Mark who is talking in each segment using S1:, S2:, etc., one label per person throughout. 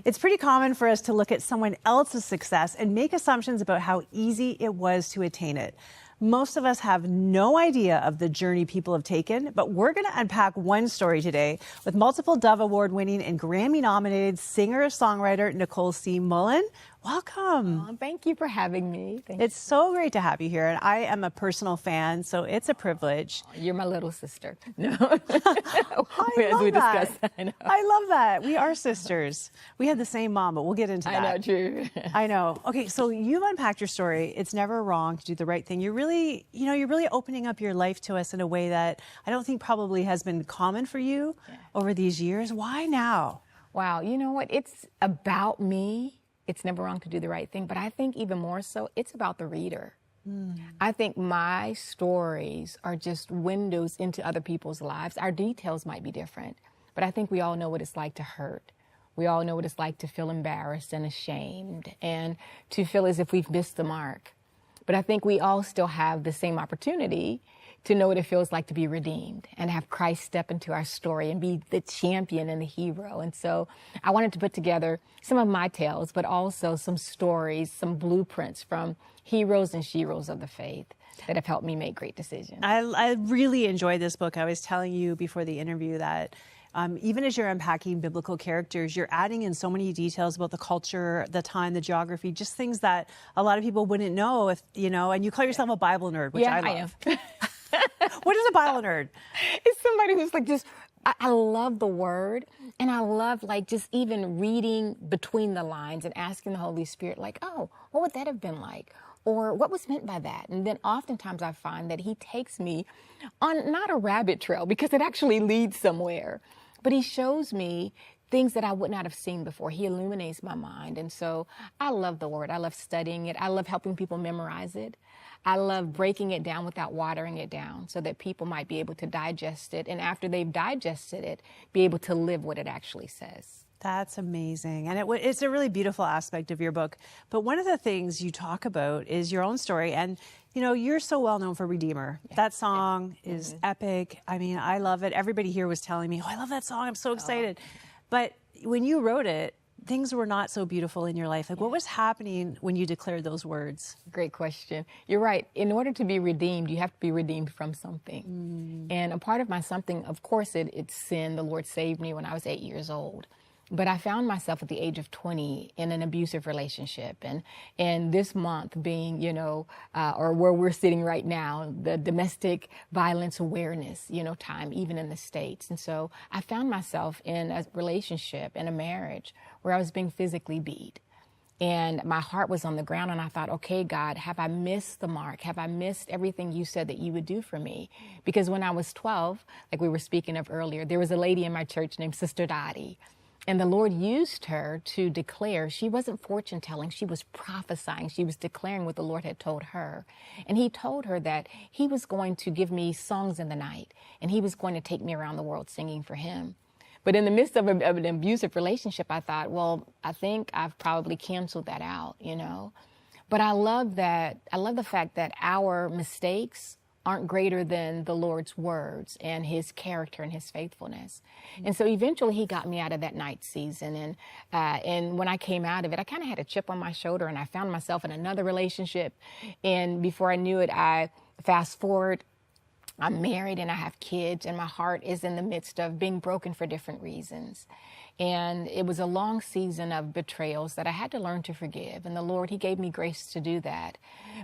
S1: It's pretty common for us to look at someone else's success and make assumptions about how easy it was to attain it. Most of us have no idea of the journey people have taken, but we're going to unpack one story today with multiple Dove Award-winning and Grammy-nominated singer-songwriter Nicole C. Mullen. Welcome.
S2: Oh, thank you for having me.
S1: It's so great to have you here, and I am a personal fan, so it's a privilege.
S2: Oh, you're my little sister. No,
S1: I love that.
S2: I know.
S1: I love that. We are sisters. We had the same mom, but we'll get into that.
S2: I know, true.
S1: I know. Okay, so you've unpacked your story. It's never wrong to do the right thing. You're really opening up your life to us in a way that I don't think probably has been common for you over these years. Why now?
S2: Wow, you know what? It's about me. It's never wrong to do the right thing, but I think even more so, it's about the reader. I think my stories are just windows into other people's lives. Our details might be different, but I think we all know what it's like to hurt. We all know what it's like to feel embarrassed and ashamed and to feel as if we've missed the mark. But I think we all still have the same opportunity to know what it feels like to be redeemed and have Christ step into our story and be the champion and the hero. And so I wanted to put together some of my tales, but also some stories, some blueprints from heroes and sheroes of the faith that have helped me make great decisions.
S1: I really enjoyed this book. I was telling you before the interview that even as you're unpacking biblical characters, you're adding in so many details about the culture, the time, the geography, just things that a lot of people wouldn't know if, and you call yourself a Bible nerd, which I love.
S2: I am.
S1: What is a Bible nerd?
S2: It's somebody who's like I love the word, and I love just even reading between the lines and asking the Holy Spirit oh, what would that have been like? Or what was meant by that? And then oftentimes I find that he takes me on not a rabbit trail because it actually leads somewhere, but he shows me things that I would not have seen before. He illuminates my mind. And so I love the word. I love studying it. I love helping people memorize it. I love breaking it down without watering it down so that people might be able to digest it. And after they've digested it, be able to live what it actually says.
S1: That's amazing. And it's a really beautiful aspect of your book. But one of the things you talk about is your own story. And, you're so well known for Redeemer. Yeah. That song is epic. I mean, I love it. Everybody here was telling me, I love that song. I'm so excited. But when you wrote it, things were not so beautiful in your life. What was happening when you declared those words?
S2: Great question. You're right. In order to be redeemed, you have to be redeemed from something. And a part of my something, of course, it's sin. The Lord saved me when I was 8 years old. But I found myself at the age of 20 in an abusive relationship. And this month being, or where we're sitting right now, the domestic violence awareness, time, even in the States. And so I found myself in a relationship, in a marriage, where I was being physically beat. And my heart was on the ground, and I thought, okay, God, have I missed the mark? Have I missed everything you said that you would do for me? Because when I was 12, like we were speaking of earlier, there was a lady in my church named Sister Dottie. And the Lord used her to declare. She wasn't fortune telling. She was prophesying. She was declaring what the Lord had told her. And he told her that he was going to give me songs in the night, and he was going to take me around the world singing for him. But in the midst of an abusive relationship, I thought, well, I think I've probably canceled that out, But I love that. I love the fact that our mistakes aren't greater than the Lord's words and his character and his faithfulness. And so eventually he got me out of that night season. And when I came out of it, I kind of had a chip on my shoulder, and I found myself in another relationship. And before I knew it, I fast forward, I'm married and I have kids, and my heart is in the midst of being broken for different reasons. And it was a long season of betrayals that I had to learn to forgive. And the Lord, he gave me grace to do that.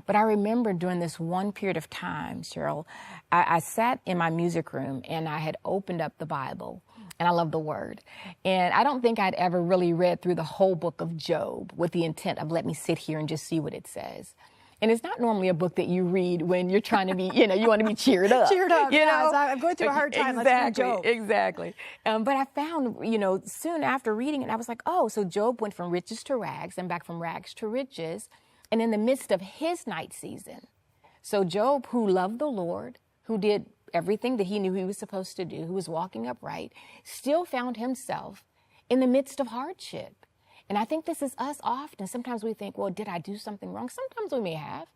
S2: But I remember during this one period of time, Cheryl, I sat in my music room and I had opened up the Bible. And I love the word. And I don't think I'd ever really read through the whole book of Job with the intent of let me sit here and just see what it says. And it's not normally a book that you read when you're trying to be, you want to be cheered up.
S1: Cheered up, I'm going through a hard time.
S2: Exactly,
S1: let's read Job.
S2: Exactly. But I found, soon after reading it, I was like, oh, so Job went from riches to rags and back from rags to riches. And in the midst of his night season. So Job, who loved the Lord, who did everything that he knew he was supposed to do, who was walking upright, still found himself in the midst of hardship. And I think this is us often. Sometimes we think, well, did I do something wrong? Sometimes we may have.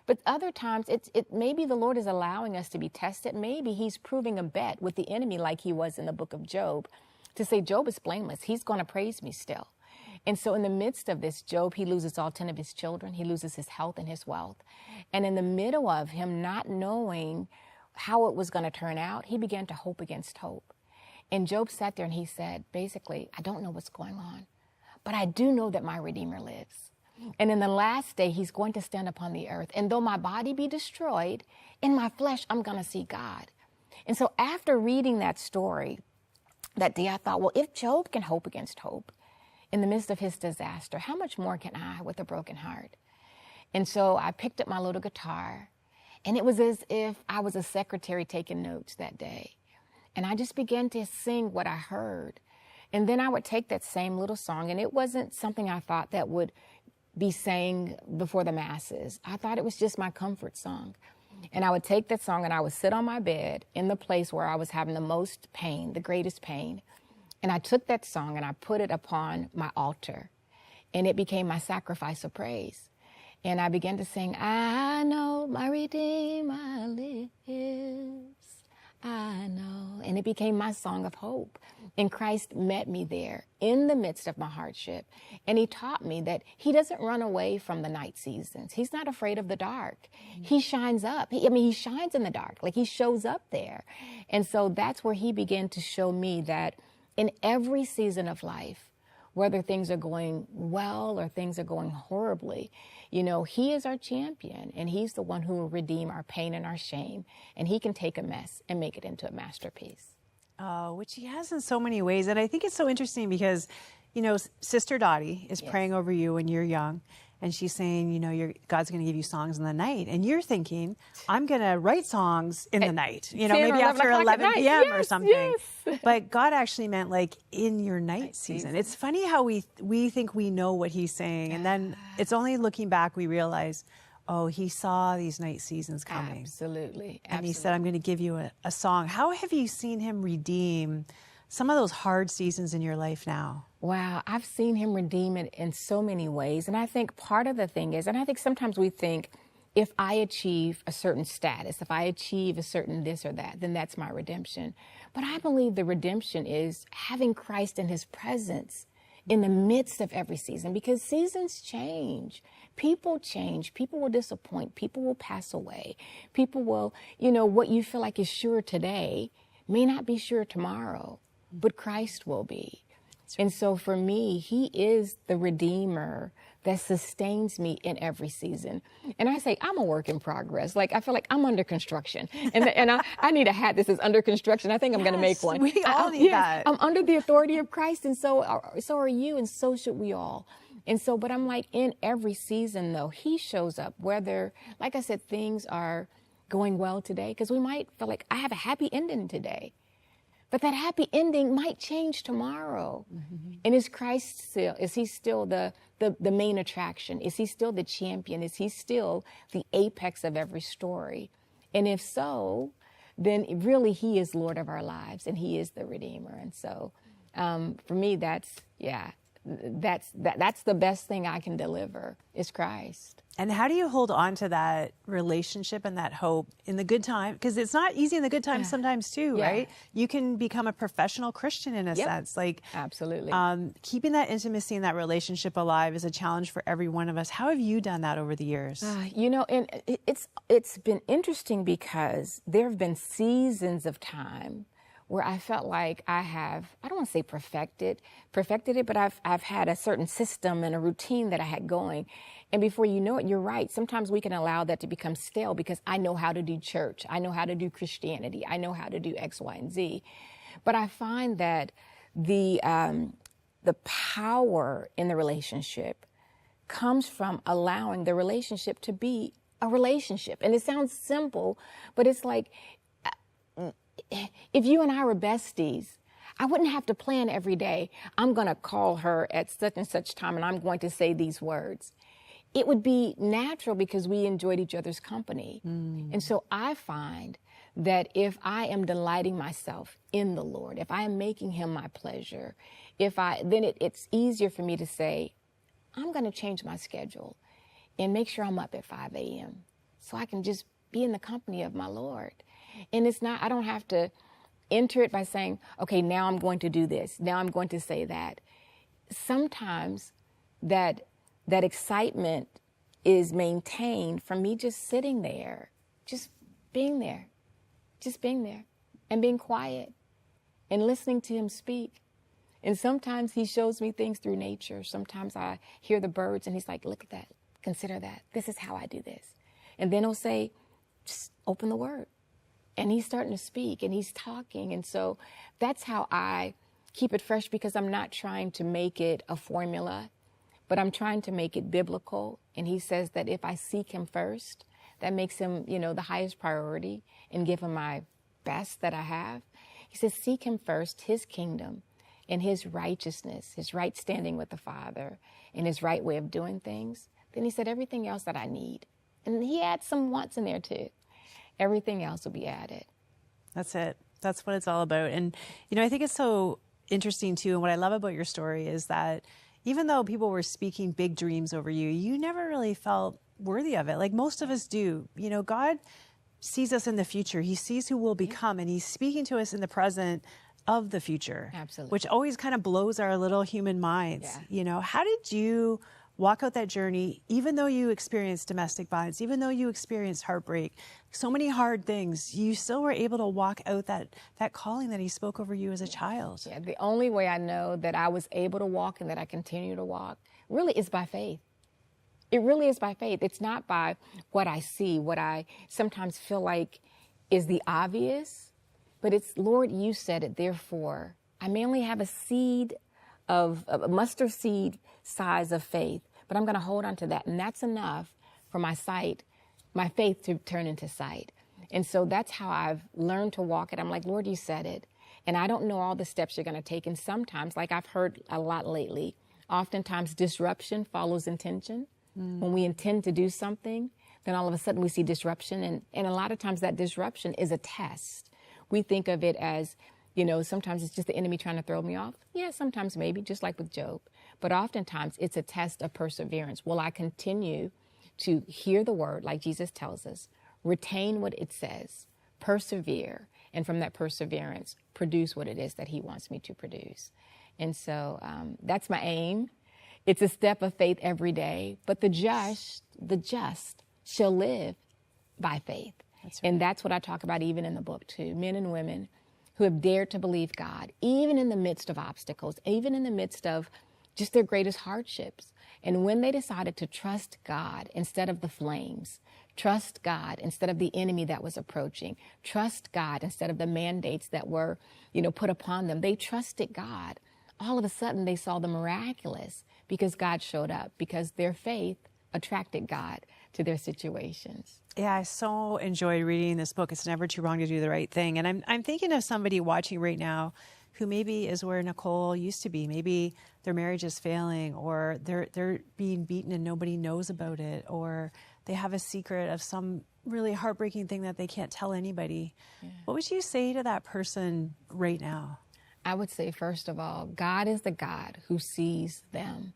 S2: But other times, maybe the Lord is allowing us to be tested. Maybe he's proving a bet with the enemy like he was in the book of Job to say, Job is blameless. He's going to praise me still. And so in the midst of this, Job, he loses all 10 of his children. He loses his health and his wealth. And in the middle of him not knowing how it was going to turn out, he began to hope against hope. And Job sat there and he said, basically, I don't know what's going on, but I do know that my Redeemer lives. And in the last day, he's going to stand upon the earth. And though my body be destroyed, in my flesh, I'm going to see God. And so after reading that story that day, I thought, well, if Job can hope against hope in the midst of his disaster, how much more can I with a broken heart? And so I picked up my little guitar, and it was as if I was a secretary taking notes that day. And I just began to sing what I heard. And then I would take that same little song, and it wasn't something I thought that would be sang before the masses. I thought it was just my comfort song. And I would take that song and I would sit on my bed in the place where I was having the most pain, the greatest pain. And I took that song and I put it upon my altar, and it became my sacrifice of praise. And I began to sing, I know my Redeemer lives, I know. And it became my song of hope. And Christ met me there in the midst of my hardship. And he taught me that he doesn't run away from the night seasons. He's not afraid of the dark. He shines up. He shines in the dark, like he shows up there. And so that's where he began to show me that in every season of life, whether things are going well or things are going horribly, he is our champion, and he's the one who will redeem our pain and our shame. And he can take a mess and make it into a masterpiece.
S1: Which he has in so many ways. And I think it's so interesting because, Sister Dottie is praying over you when you're young. And she's saying, God's going to give you songs in the night. And you're thinking, I'm going to write songs in the night, maybe after 11 p.m. or something. Yes. But God actually meant like in your night season. It's funny how we think we know what he's saying. And then it's only looking back we realize, oh, he saw these night seasons coming.
S2: Absolutely.
S1: And he said, I'm going to give you a song. How have you seen him redeem some of those hard seasons in your life now?
S2: Wow, I've seen him redeem it in so many ways. And I think part of the thing is, and I think sometimes we think, if I achieve a certain status, if I achieve a certain this or that, then that's my redemption. But I believe the redemption is having Christ in his presence in the midst of every season, because seasons change. People change. People will disappoint. People will pass away. People will, what you feel like is sure today may not be sure tomorrow, but Christ will be. And so for me, he is the Redeemer that sustains me in every season. And I say, I'm a work in progress. Like, I feel like I'm under construction. And I need a hat that says under construction. I think I'm going to make one.
S1: We all need that.
S2: I'm under the authority of Christ, and so are you, and so should we all. And so, but I'm like, in every season, though, he shows up, whether, like I said, things are going well today, because we might feel like I have a happy ending today. But that happy ending might change tomorrow. Mm-hmm. And is Christ still, is he still the main attraction? Is he still the champion? Is he still the apex of every story? And if so, then really he is Lord of our lives, and he is the Redeemer. And so for me, that's the best thing I can deliver is Christ.
S1: And how do you hold on to that relationship and that hope in the good time? Because it's not easy in the good times sometimes too, right? You can become a professional Christian in a sense. Like,
S2: absolutely.
S1: Keeping that intimacy and that relationship alive is a challenge for every one of us. How have you done that over the years?
S2: And it's been interesting because there have been seasons of time where I felt like I don't want to say perfected it, but I've had a certain system and a routine that I had going. And before you know it, you're right. Sometimes we can allow that to become stale because I know how to do church. I know how to do Christianity. I know how to do X, Y, and Z. But I find that the power in the relationship comes from allowing the relationship to be a relationship. And it sounds simple, but it's like, if you and I were besties, I wouldn't have to plan every day. I'm going to call her at such and such time, and I'm going to say these words. It would be natural because we enjoyed each other's company. And so I find that if I am delighting myself in the Lord, if I am making him my pleasure, then it's easier for me to say, I'm going to change my schedule and make sure I'm up at 5 a.m. so I can just be in the company of my Lord. And I don't have to enter it by saying, okay, now I'm going to do this. Now I'm going to say that. Sometimes that excitement is maintained from me just sitting there, just being there and being quiet and listening to him speak. And sometimes he shows me things through nature. Sometimes I hear the birds and he's like, look at that, consider that. This is how I do this. And then he'll say, just open the word. And he's starting to speak and he's talking. And so that's how I keep it fresh, because I'm not trying to make it a formula, but I'm trying to make it biblical. And he says that if I seek him first, that makes him, the highest priority, and give him my best that I have. He says, seek him first, his kingdom and his righteousness, his right standing with the Father and his right way of doing things. Then he said, everything else that I need. And he adds some wants in there too. Everything else will be added.
S1: That's it. That's what it's all about. And, I think it's so interesting too. And what I love about your story is that even though people were speaking big dreams over you, you never really felt worthy of it. Like most of us do. God sees us in the future. He sees who we'll become, and he's speaking to us in the present of the future.
S2: Absolutely.
S1: Which always kind of blows our little human minds.
S2: Yeah.
S1: How did you walk out that journey, even though you experienced domestic violence, even though you experienced heartbreak, so many hard things, you still were able to walk out that calling that he spoke over you as a child?
S2: Yeah, the only way I know that I was able to walk and that I continue to walk really is by faith. It really is by faith. It's not by what I see, what I sometimes feel like is the obvious, but it's, Lord, you said it, therefore I may only have a seed of a mustard seed size of faith, but I'm going to hold on to that. And that's enough for my faith to turn into sight. And so that's how I've learned to walk it. I'm like, Lord, you said it. And I don't know all the steps you're going to take. And sometimes, like I've heard a lot lately, oftentimes disruption follows intention. When we intend to do something, then all of a sudden we see disruption. And a lot of times that disruption is a test. We think of it as, sometimes it's just the enemy trying to throw me off. Yeah, sometimes maybe, just like with Job. But oftentimes it's a test of perseverance. Will I continue to hear the word like Jesus tells us, retain what it says, persevere, and from that perseverance, produce what it is that he wants me to produce? And so that's my aim. It's a step of faith every day, but the just shall live by faith. That's right. And that's what I talk about even in the book too. Men and women who have dared to believe God, even in the midst of obstacles, even in the midst of just their greatest hardships. And when they decided to trust God instead of the flames, trust God instead of the enemy that was approaching, trust God instead of the mandates that were, put upon them, they trusted God. All of a sudden they saw the miraculous because God showed up, because their faith attracted God to their situations.
S1: Yeah, I so enjoyed reading this book. It's never too wrong to do the right thing. And I'm thinking of somebody watching right now who maybe is where Nicole used to be. Maybe their marriage is failing, or they're being beaten and nobody knows about it, or they have a secret of some really heartbreaking thing that they can't tell anybody. Yeah. What would you say to that person right now?
S2: I would say, first of all, God is the God who sees them.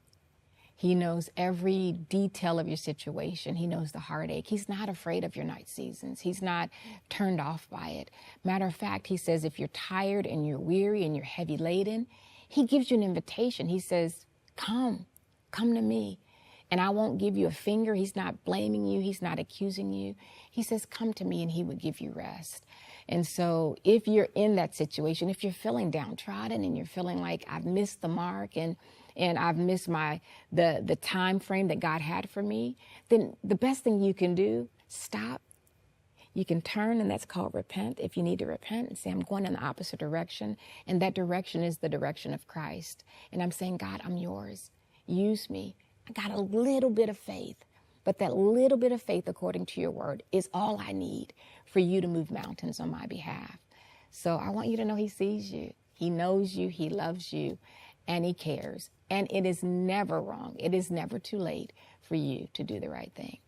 S2: He knows every detail of your situation. He knows the heartache. He's not afraid of your night seasons. He's not turned off by it. Matter of fact, he says, if you're tired and you're weary and you're heavy laden, he gives you an invitation. He says, come to me. And I won't give you a finger. He's not blaming you. He's not accusing you. He says, come to me and he would give you rest. And so if you're in that situation, if you're feeling downtrodden and you're feeling like I've missed the mark and I've missed the time frame that God had for me, then the best thing you can do, stop. You can turn, and that's called repent. If you need to repent and say, I'm going in the opposite direction, and that direction is the direction of Christ. And I'm saying, God, I'm yours. Use me. I got a little bit of faith, but that little bit of faith, according to your word, is all I need for you to move mountains on my behalf. So I want you to know he sees you. He knows you. He loves you. And he cares. And it is never wrong. It is never too late for you to do the right thing.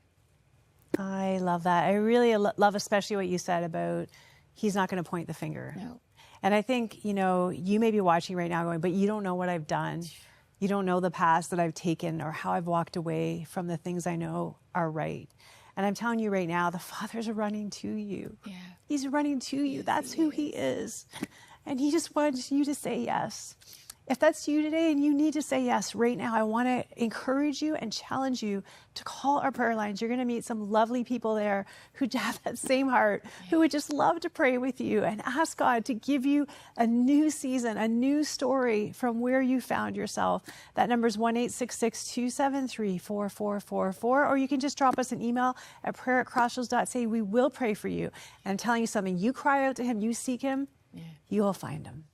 S1: I love that. I really love especially what you said about he's not going to point the finger.
S2: No.
S1: And I think, you may be watching right now going, but you don't know what I've done. You don't know the paths that I've taken or how I've walked away from the things I know are right. And I'm telling you right now, the Father's running to you.
S2: Yeah.
S1: He's running to you. That's who he is. And he just wants you to say yes. If that's you today and you need to say yes right now, I want to encourage you and challenge you to call our prayer lines. You're going to meet some lovely people there who have that same heart, who would just love to pray with you and ask God to give you a new season, a new story from where you found yourself. That number is 1-866-273-4444, or you can just drop us an email at prayer@crossroads.ca. We will pray for you. And I'm telling you something, you cry out to him, you seek him, you will find him.